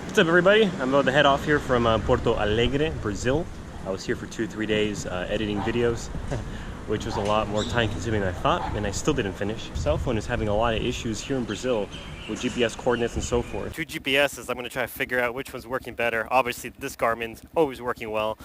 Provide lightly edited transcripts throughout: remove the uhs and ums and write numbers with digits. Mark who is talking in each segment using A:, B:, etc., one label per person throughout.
A: What's up, everybody? I'm about to head off here from Porto Alegre, Brazil. I was here for 2-3 days editing videos, which was a lot more time consuming than I thought, and I still didn't finish. Cell phone is having a lot of issues here in Brazil with GPS coordinates and so forth. Two GPSs, I'm going to try to figure out which one's working better. Obviously, this Garmin's always working well.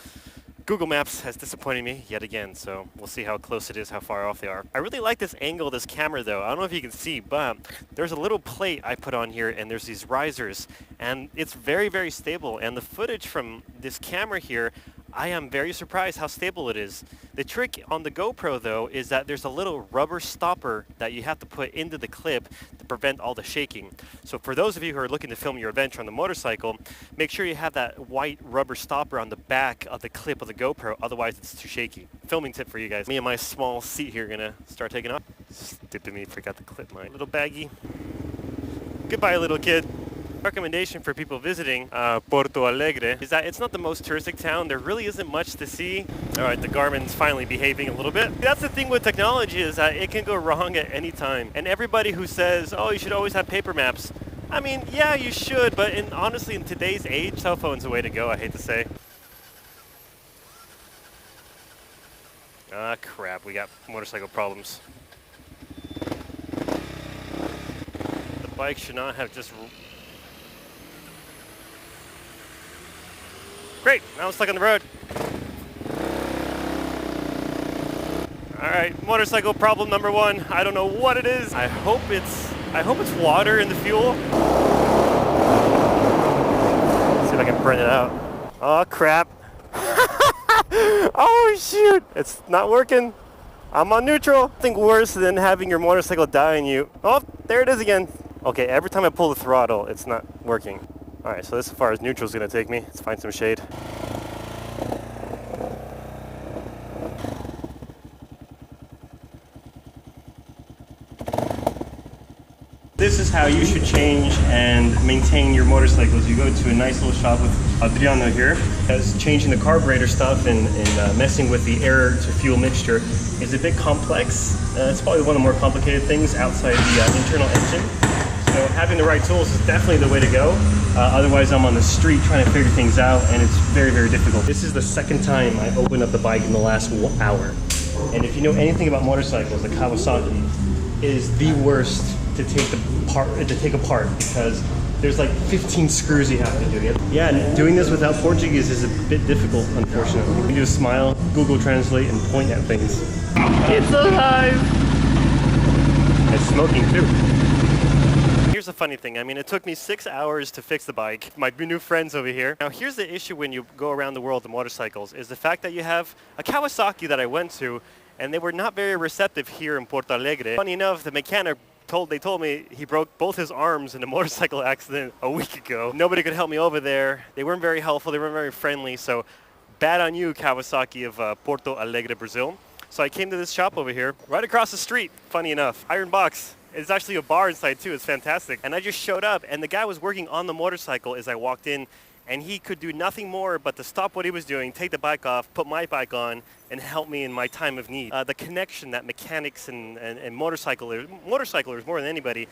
A: Google Maps has disappointed me yet again, so we'll see how close it is, how far off they are. I really like this angle of this camera though. I don't know if you can see, but there's a little plate I put on here and there's these risers, and it's very, very stable. And the footage from this camera here, I am very surprised how stable it is. The trick on the GoPro though is that there's a little rubber stopper that you have to put into the clip to prevent all the shaking. So for those of you who are looking to film your adventure on the motorcycle, make sure you have that white rubber stopper on the back of the clip of the GoPro, otherwise it's too shaky. Filming tip for you guys. Me and my small seat here are gonna start taking off. Stupid me, forgot to clip my little baggie. Goodbye, little kid. Recommendation for people visiting Porto Alegre is that it's not the most touristic town. There really isn't much to see. All right, the Garmin's finally behaving a little bit. That's the thing with technology, is that it can go wrong at any time. And everybody who says, oh, you should always have paper maps. I mean, yeah, you should, but honestly, in today's age, cell phone's the way to go, I hate to say. Ah, crap, we got motorcycle problems. The bike should not have just... Great, now I'm stuck on the road. Alright, motorcycle problem number one. I don't know what it is. I hope it's water in the fuel. Let's see if I can print it out. Oh crap. Oh shoot! It's not working. I'm on neutral. Nothing worse than having your motorcycle die on you. Oh, there it is again. Okay, every time I pull the throttle, it's not working. Alright, so this is as far as neutral's gonna take me. Let's find some shade. This is how you should change and maintain your motorcycles. You go to a nice little shop with Adriano here. As changing the carburetor stuff and messing with the air to fuel mixture is a bit complex. It's probably one of the more complicated things outside the internal engine. So having the right tools is definitely the way to go. Otherwise, I'm on the street trying to figure things out, and it's very, very difficult. This is the second time I opened up the bike in the last hour. And if you know anything about motorcycles, the Kawasaki is the worst to take apart because there's like 15 screws you have to do. Yeah, and doing this without Portuguese is a bit difficult, unfortunately. You just smile, Google Translate, and point at things. It's alive! It's smoking too. Here's the funny thing. I mean, it took me 6 hours to fix the bike. My new friends over here. Now, here's the issue when you go around the world with motorcycles, is the fact that you have a Kawasaki that I went to, and they were not very receptive here in Porto Alegre. Funny enough, the mechanic they told me he broke both his arms in a motorcycle accident a week ago. Nobody could help me over there. They weren't very helpful. They weren't very friendly. So bad on you, Kawasaki of Porto Alegre, Brazil. So I came to this shop over here, right across the street, funny enough. Iron Box. It's actually a bar inside too. It's fantastic. And I just showed up, and the guy was working on the motorcycle as I walked in, and he could do nothing more but to stop what he was doing, take the bike off, put my bike on, and help me in my time of need. The connection that mechanics and motorcyclers more than anybody,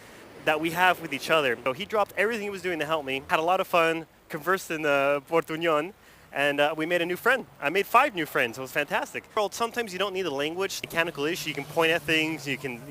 A: that we have with each other. So he dropped everything he was doing to help me, had a lot of fun, conversed in Portuñol, and we made a new friend. I made 5 new friends. It was fantastic. Sometimes you don't need a language, mechanical issue. You can point at things, you can,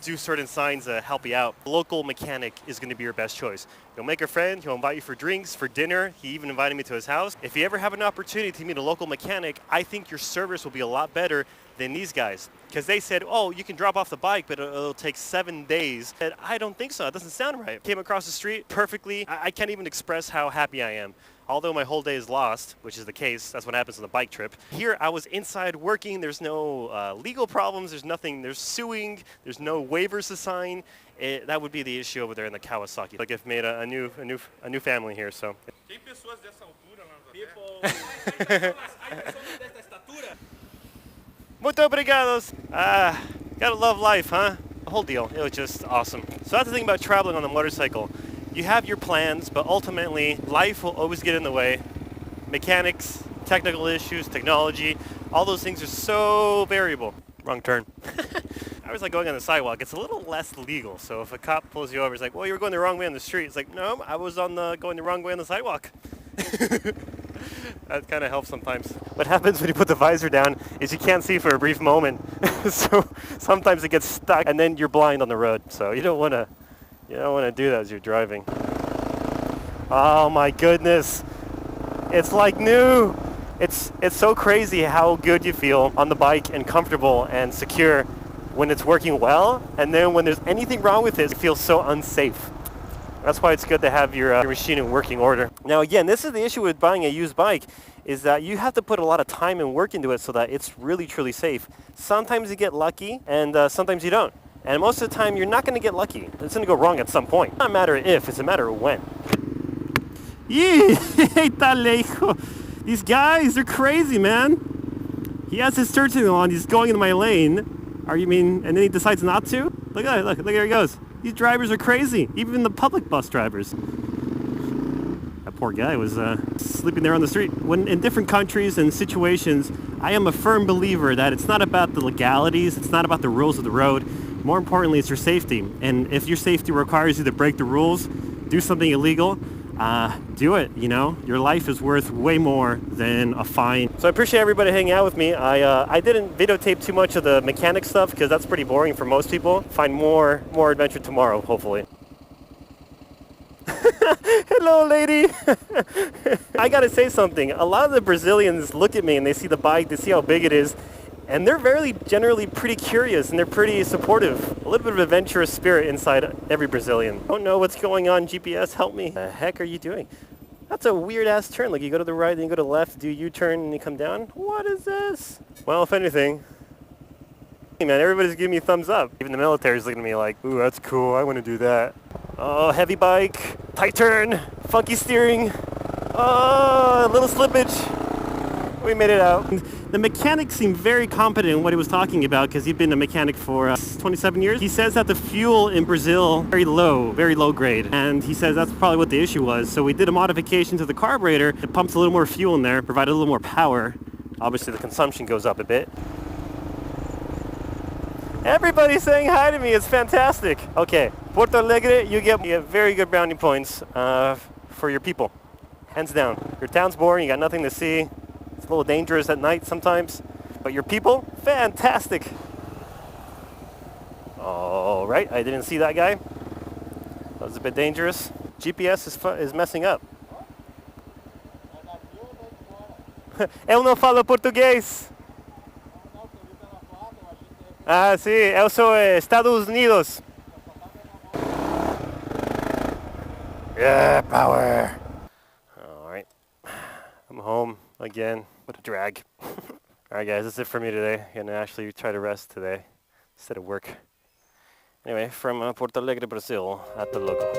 A: do certain signs to help you out. A local mechanic is going to be your best choice. You'll make a friend, he'll invite you for drinks, for dinner. He even invited me to his house. If you ever have an opportunity to meet a local mechanic, I think your service will be a lot better than these guys. Because they said, oh, you can drop off the bike, but it'll take 7 days. And I don't think so. It doesn't sound right. Came across the street perfectly. I can't even express how happy I am. Although my whole day is lost, which is the case, that's what happens on the bike trip. Here, I was inside working. There's no legal problems. There's nothing. There's suing. There's no waivers to sign. That would be the issue over there in the Kawasaki. Like I've made a new family here. So. Muito obrigados. Gotta love life, huh? The whole deal. It was just awesome. So that's the thing about traveling on the motorcycle. You have your plans, but ultimately, life will always get in the way. Mechanics, technical issues, technology, all those things are so variable. Wrong turn. I was like going on the sidewalk. It's a little less legal. So if a cop pulls you over, it's like, well, you were going the wrong way on the street. It's like, no, I was going the wrong way on the sidewalk. That kind of helps sometimes. What happens when you put the visor down is you can't see for a brief moment. So sometimes it gets stuck and then you're blind on the road. So you don't want to do that as you're driving. Oh my goodness. It's like new. It's so crazy how good you feel on the bike and comfortable and secure when it's working well, and then when there's anything wrong with it, it feels so unsafe. That's why it's good to have your machine in working order. Now again, this is the issue with buying a used bike, is that you have to put a lot of time and work into it so that it's really truly safe. Sometimes you get lucky and sometimes you don't. And most of the time you're not going to get lucky. It's going to go wrong at some point. It's not a matter of if, it's a matter of when. These guys, they're crazy, man. He has his turn signal on, he's going into my lane. And then he decides not to? Look at that, look, here he goes. These drivers are crazy, even the public bus drivers. That poor guy was sleeping there on the street. When in different countries and situations, I am a firm believer that it's not about the legalities, it's not about the rules of the road. More importantly, it's your safety. And if your safety requires you to break the rules, do something illegal, do it, Your life is worth way more than a fine. So I appreciate everybody hanging out with me. I didn't videotape too much of the mechanic stuff because that's pretty boring for most people. Find more adventure tomorrow, hopefully. Hello, lady. I gotta say something. A lot of the Brazilians look at me and they see the bike, they see how big it is, and they're generally pretty curious and they're pretty supportive. A little bit of adventurous spirit inside every Brazilian. Don't know what's going on, GPS, help me. The heck are you doing? That's a weird ass turn. Like you go to the right, then you go to the left, do a U-turn, and you come down. What is this? Well, if anything, hey man, everybody's giving me a thumbs up. Even the military's looking at me like, ooh, that's cool, I want to do that. Oh, heavy bike, tight turn, funky steering. Oh, a little slippage. We made it out. The mechanic seemed very competent in what he was talking about because he'd been a mechanic for 27 years. He says that the fuel in Brazil very low grade. And he says that's probably what the issue was. So we did a modification to the carburetor. It pumps a little more fuel in there, provided a little more power. Obviously the consumption goes up a bit. Everybody's saying hi to me. It's fantastic. Okay, Porto Alegre, you get very good brownie points for your people. Hands down. Your town's boring, you got nothing to see. It's a little dangerous at night sometimes, but your people, fantastic. All right, I didn't see that guy. That was a bit dangerous. GPS is messing up. Eu não falo português. Ah, sim, eu sou Estados Unidos. Yeah, power. All right, I'm home again. What a drag. All right, guys, that's it for me today. I'm gonna actually try to rest today instead of work. Anyway, from Porto Alegre, Brazil, at the logo.